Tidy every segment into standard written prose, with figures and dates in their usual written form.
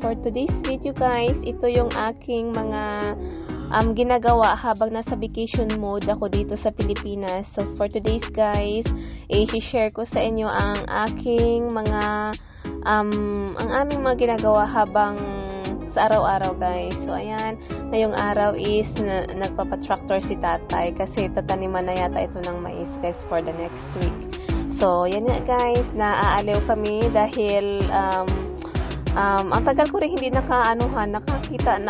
for today's video guys, ito yung aking mga ginagawa habang nasa vacation mode ako dito sa Pilipinas. So for today's guys, i-share ko sa inyo ang aking mga ang aming mga ginagawa habang sa araw-araw guys. So ayan, ngayong araw is nagpapa-tractor si tatay kasi tataniman na yata ito ng mais guys for the next week. So yan nga guys, naaaliw kami dahil ang tagal ko rin hindi nakakita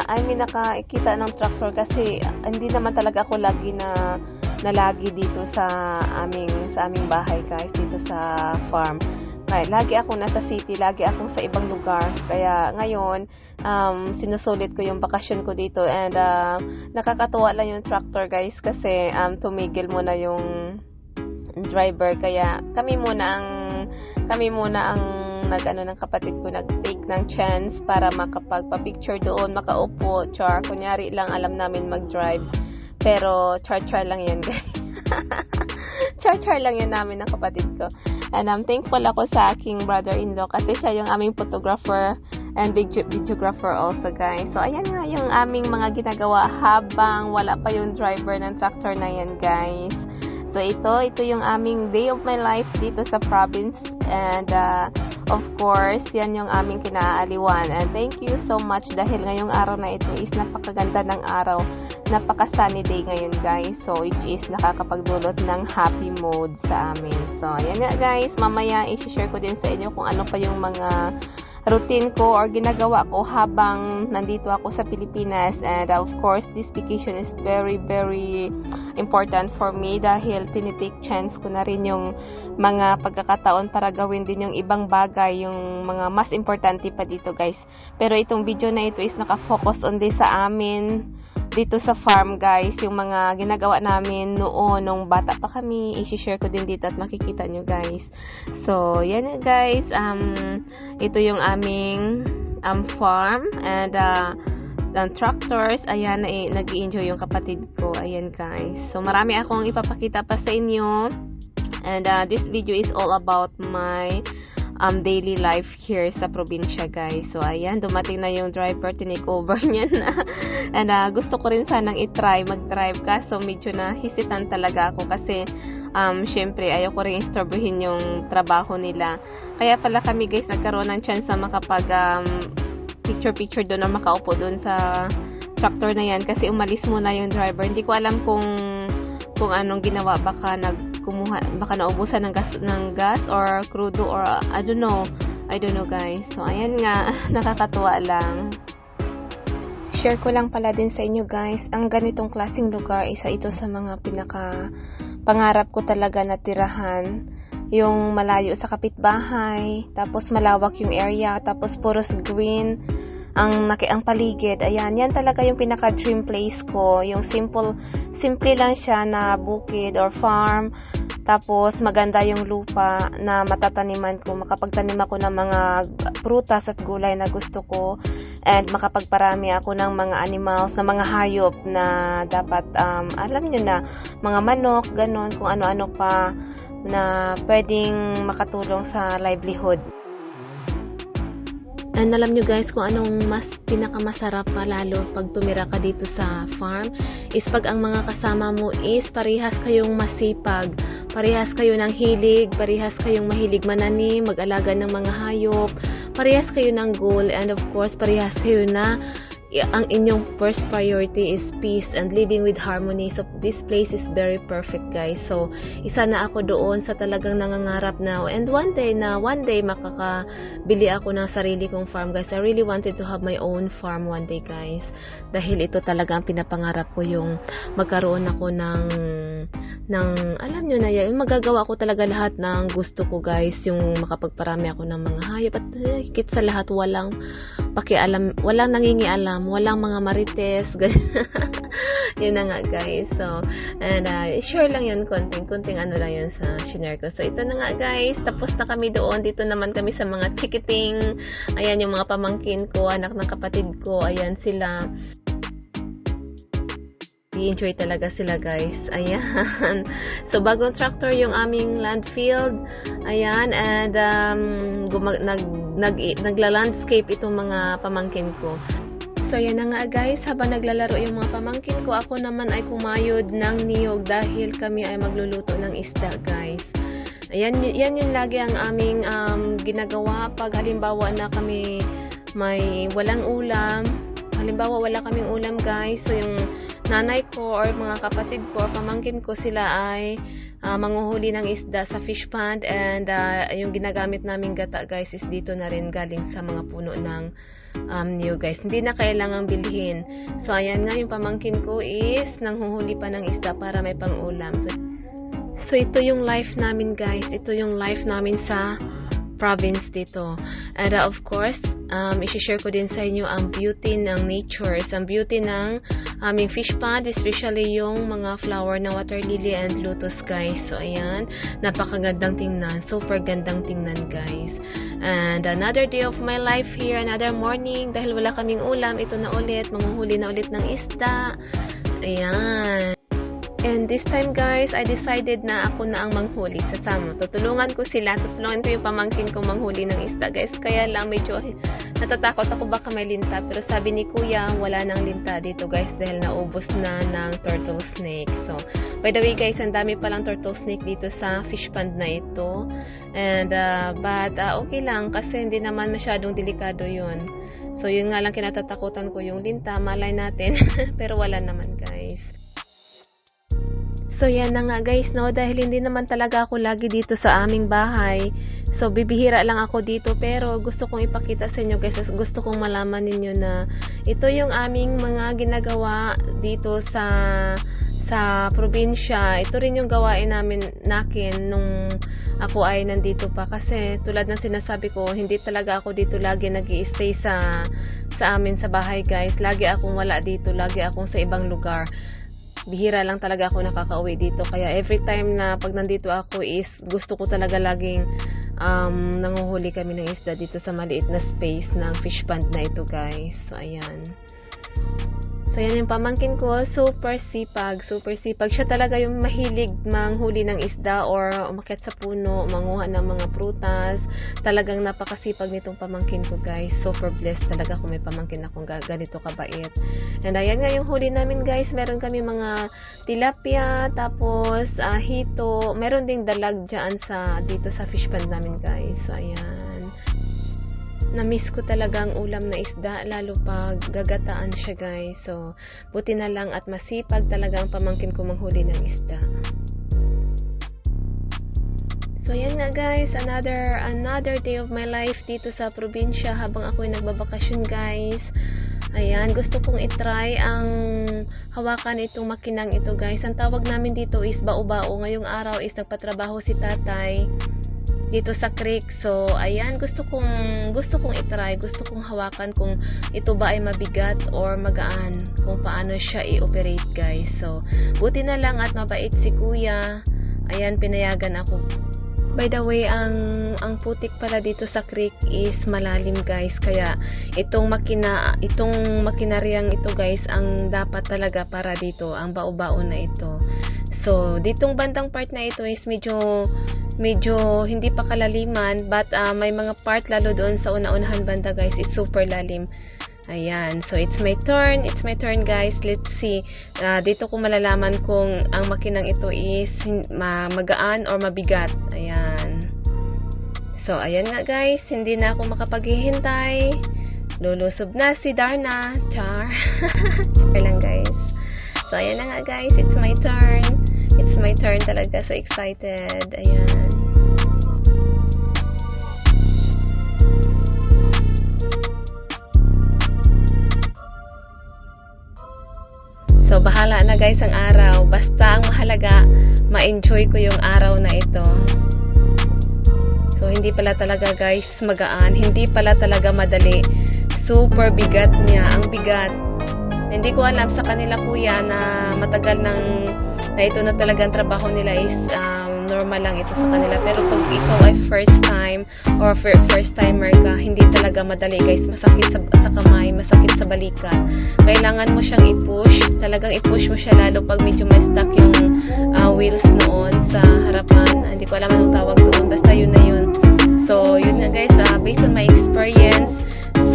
ng tractor kasi hindi naman talaga ako lagi lagi dito sa aming bahay guys, dito sa farm. Kaya lagi ako nasa city, lagi akong sa ibang lugar. Kaya ngayon, sinusulit ko yung bakasyon ko dito and nakakatuwa lang yung tractor guys kasi tumigil muna yung driver. Kaya kami muna ang nag-ano ng kapatid ko, nag-take ng chance para makapagpa-picture doon, makaupo, char. Kunyari lang alam namin mag-drive. Pero char-char lang yan guys. Char-char lang yan namin ng kapatid ko. And I'm thankful ako sa aking brother-in-law kasi siya yung aming photographer and videographer also guys. So ayan nga yung aming mga ginagawa habang wala pa yung driver ng tractor na yan guys. So ito yung aming day of my life dito sa province and of course yan yung aming kinaaliwan. And thank you so much dahil ngayong araw na ito is napakaganda ng araw. Napaka-sunny day ngayon guys. So which is nakakapagdulot ng happy mode sa amin. So ayan nga guys, mamaya i-share ko din sa inyo kung ano pa yung mga routine ko or ginagawa ko habang nandito ako sa Pilipinas. And of course, this vacation is very, very important for me dahil tinitake chance ko na rin yung mga pagkakataon para gawin din yung ibang bagay, yung mga mas importante pa dito guys. Pero itong video na ito is nakafocus on this sa amin dito sa farm guys, yung mga ginagawa namin noon nung bata pa kami, i-share ko din dito at makikita nyo guys. So yan guys, ito yung aming farm and tractors. Ayan, nag-i-enjoy yung kapatid ko. Ayan guys, so marami akong ipapakita pa sa inyo and this video is all about my daily life here sa probinsya guys. So ayan, dumating na yung driver, tinake over niya na and gusto ko rin sanang mag-drive kaso medyo hesitant talaga ako kasi syempre ayaw ko rin istorbohin yung trabaho nila. Kaya pala kami guys nagkaroon ng chance na makapag picture doon na makaupo doon sa tractor na yan kasi umalis muna yung driver. Hindi ko alam kung anong ginawa, baka naubusan ng gas or crudo or I don't know guys. So ayan nga, nakakatuwa lang. Share ko lang pala din sa inyo guys, ang ganitong klaseng lugar, isa ito sa mga pangarap ko talaga na tirahan. Yung malayo sa kapitbahay, tapos malawak yung area, tapos puros green ang paligid. Ayan, yan talaga yung pinaka dream place ko. Yung simple lang siya na bukid or farm. Tapos maganda yung lupa na matataniman ko. Makapagtanim ako ng mga prutas at gulay na gusto ko. And makapagparami ako ng mga animals, na mga hayop na dapat alam nyo na, mga manok, ganon, kung ano-ano pa na pwedeng makatulong sa livelihood. And alam nyo guys kung anong mas pinakamasarap pa lalo pag tumira ka dito sa farm is pag ang mga kasama mo is parehas kayong masipag, parehas kayo ng hilig, parehas kayong mahilig mananim, mag-alaga ng mga hayop, parehas kayo ng goal, and of course parehas kayo na ang inyong first priority is peace and living with harmony. So this place is very perfect guys. So isa na ako doon sa talagang nangangarap na and one day makakabili ako ng sarili kong farm guys. I really wanted to have my own farm one day guys. Dahil ito talaga ang pinapangarap ko, yung magkaroon ako ng alam nyo na yan, magagawa ko talaga lahat ng gusto ko guys, yung makapagparami ako ng mga hayop at higit sa lahat walang pakialam, walang nangingialam, walang mga marites, yun na nga guys. So and sure lang yun, konting ano lang yun sa shinare ko. So ito na nga guys, tapos na kami doon. Dito naman kami sa mga chikiting. Ayan yung mga pamangkin ko, anak ng kapatid ko, ayan sila. I-enjoy talaga sila guys. Ayan. So bagong tractor yung aming land field. Ayan. And nagla-landscape itong mga pamangkin ko. So yan na nga guys, habang naglalaro yung mga pamangkin ko, ako naman ay kumayod ng niyog dahil kami ay magluluto ng isda guys. Ayan, yan yung lagi ang aming ginagawa pag halimbawa na kami may walang ulam. Halimbawa wala kaming ulam guys, so yung nanay ko or mga kapatid ko or pamangkin ko, sila ay manguhuli ng isda sa fish pond, and yung ginagamit naming gata guys is dito na rin galing sa mga puno ng niyog guys. Hindi na kailangang bilhin. So ayan nga, yung pamangkin ko is nanghuhuli pa ng isda para may pang-ulam. So ito yung life namin guys. Ito yung life namin sa province dito. And of course, i-share ko din sa inyo ang beauty ng nature, ang beauty ng aming fish pond, especially yung mga flower na water lily and lotus guys. So ayan, napakagandang tingnan, super gandang tingnan guys. And another day of my life here, another morning, dahil wala kaming ulam, ito na ulit, manguhuli na ulit ng isda. Ayan. And this time guys, I decided na ako na ang manghuli sa samo. Tutulungan ko yung pamangkin ko manghuli ng isda guys. Kaya lang medyo natatakot ako baka may linta. Pero sabi ni kuya, wala nang linta dito guys dahil naubos na ng turtle snake. So, by the way guys, ang dami palang turtle snake dito sa fish pond na ito. And, but okay lang kasi hindi naman masyadong delikado yun. So, yun nga lang kinatatakutan ko yung linta. Malay natin. Pero wala naman guys. So yan na nga guys, no, dahil hindi naman talaga ako lagi dito sa aming bahay. So bibihira lang ako dito, pero gusto kong ipakita sa inyo guys, gusto kong malaman ninyo na ito yung aming mga ginagawa dito sa probinsya. Ito rin yung gawain nakin nung ako ay nandito pa, kasi tulad ng sinasabi ko, hindi talaga ako dito lagi nag-i-stay sa amin sa bahay guys. Lagi akong wala dito, lagi akong sa ibang lugar. Bihira lang talaga ako nakakauwi dito, kaya every time na pag nandito ako is gusto ko talaga laging nanguhuli kami ng isda dito sa maliit na space ng fish pond na ito guys. So ayan. So yan yung pamangkin ko, super sipag. Siya talaga yung mahilig manghuli ng isda or umakyat sa puno, manguha ng mga prutas. Talagang napakasipag nitong pamangkin ko guys. Super blessed talaga kung may pamangkin akong ganito kabait. And ayan nga yung huli namin guys. Meron kami mga tilapia, tapos hito. Meron ding dalag dyan dito sa fish pond namin guys. So ayan. Na-miss ko talaga ang ulam na isda, lalo pag gagataan siya guys. So, buti na lang at masipag talaga ang pamangkin ko manghuli ng isda. So, yan nga guys, another day of my life dito sa probinsya habang ako'y nagbabakasyon guys. Ayan, gusto kong itry ang hawakan itong makinang ito guys. Ang tawag namin dito is bao-bao. Ngayong araw is nagpatrabaho si tatay dito sa creek. So, ayan, gusto kong itry, gusto kong hawakan kung ito ba ay mabigat or magaan, kung paano siya i-operate guys. So, buti na lang at mabait si kuya. Ayan, pinayagan ako. By the way, ang putik pala dito sa creek is malalim guys, kaya itong makinaryang ito guys ang dapat talaga para dito, ang bao-bao na ito. So, ditong bandang part na ito is medyo hindi pa kalaliman, but may mga part lalo doon sa una-unahan banda guys, it's super lalim. Ayan, so it's my turn guys. Let's see, dito ko malalaman kung ang makinang ito is magaan or mabigat. Ayan, so ayan nga guys, hindi na ako makapaghihintay, lulusob na si Darna. Char. Char lang guys. So ayan na nga guys, it's my turn talaga, so excited. Ayan. So, bahala na guys ang araw. Basta ang mahalaga, ma-enjoy ko yung araw na ito. So, hindi pala talaga guys magaan. Hindi pala talaga madali. Super bigat niya. Ang bigat. Hindi ko alam sa kanila kuya na matagal na ito na talaga ang trabaho nila is normal lang ito sa kanila. Pero pag ikaw ay first time or first timer ka, hindi talaga madali guys. Masakit sa kamay, masakit sa balikat. Kailangan mo siyang i-push. Talagang i-push mo siya lalo pag medyo may stuck yung wheels noon sa harapan. Hindi ko alam anong tawag doon. Basta yun na yun. So So, yun nga guys, based on my experience,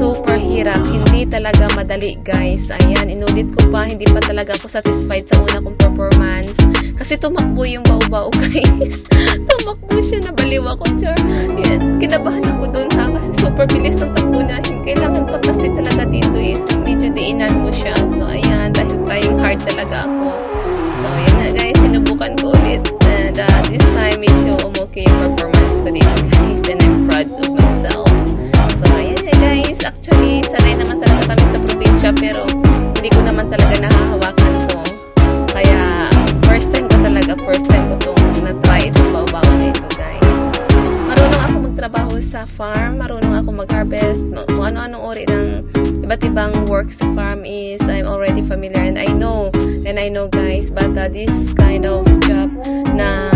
super hirap. Hindi talaga madali guys. Ayan, inulit ko pa. Hindi pa talaga ako satisfied sa una kong performance. Kasi tumakbo yung bao-bao guys. Tumakbo siya, nabaliw ako. Char. Yan, kinabahan ako dun ha. Kasi super bilis ang takbo na. Kailangan pa kasi talaga dito is medyo diinan mo siya. So, ayan, dahil trying hard talaga ako. So, yan nga guys, sinubukan ko ulit. And this time, medyo okay yung performance ko dito guys. And I'm proud of myself. So, ayan nga guys. Actually, sanay naman talaga kami sa probinsya pero hindi ko naman talaga nahahawakan to. Kaya, first time ko itong na-try itong bao-bao na ito guys. Marunong ako magtrabaho sa farm, marunong ako mag-harvest, kung ano-anong uri ng iba't ibang work sa farm is I'm already familiar and I know guys, but this kind of job na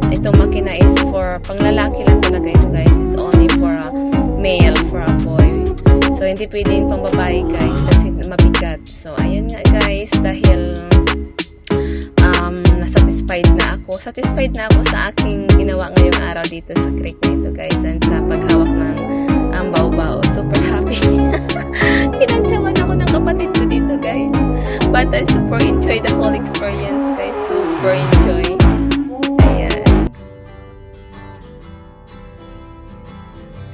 itong makina is for panglalaki lang talaga ito guys, is only for a male, for a boy. So, hindi pwedeng pang babae guys kasi mabigat. So, ayan nga guys, dahil satisfied na ako sa aking ginawa ngayong araw dito sa creek na ito guys and sa paghawak ng bao-bao. Super happy. Kinansyawan ako ng kapatid ko dito guys. But I super enjoy the whole experience guys. Super enjoy. Ayan.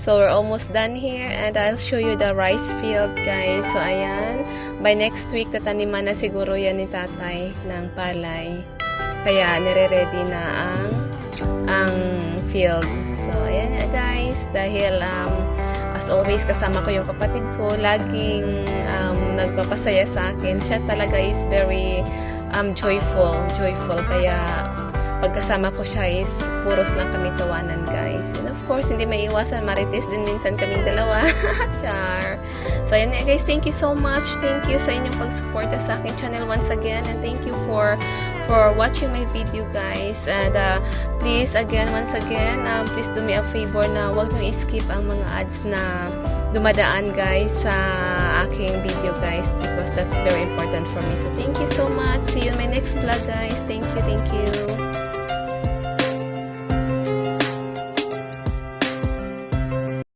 So, we're almost done here and I'll show you the rice field guys. So, ayan. By next week, tataniman na siguro yan ni tatay ng palay. Kaya, nire-ready na ang field. So, ayan nga guys. Dahil, as always, kasama ko yung kapatid ko. Laging nagpapasaya sa akin. Siya talaga is very joyful. Kaya, pagkasama ko siya is puros lang kami tawanan guys. And of course, hindi may iwasan. Marites din minsan kaming dalawa. Char. So, ayan guys. Thank you so much. Thank you sa inyong pag-suporta sa aking channel once again. And thank you for watching my video guys. And please, once again, please do me a favor na huwag nyo i-skip ang mga ads na dumadaan guys sa aking video guys because that's very important for me. So, thank you so much. See you in my next vlog guys. Thank you.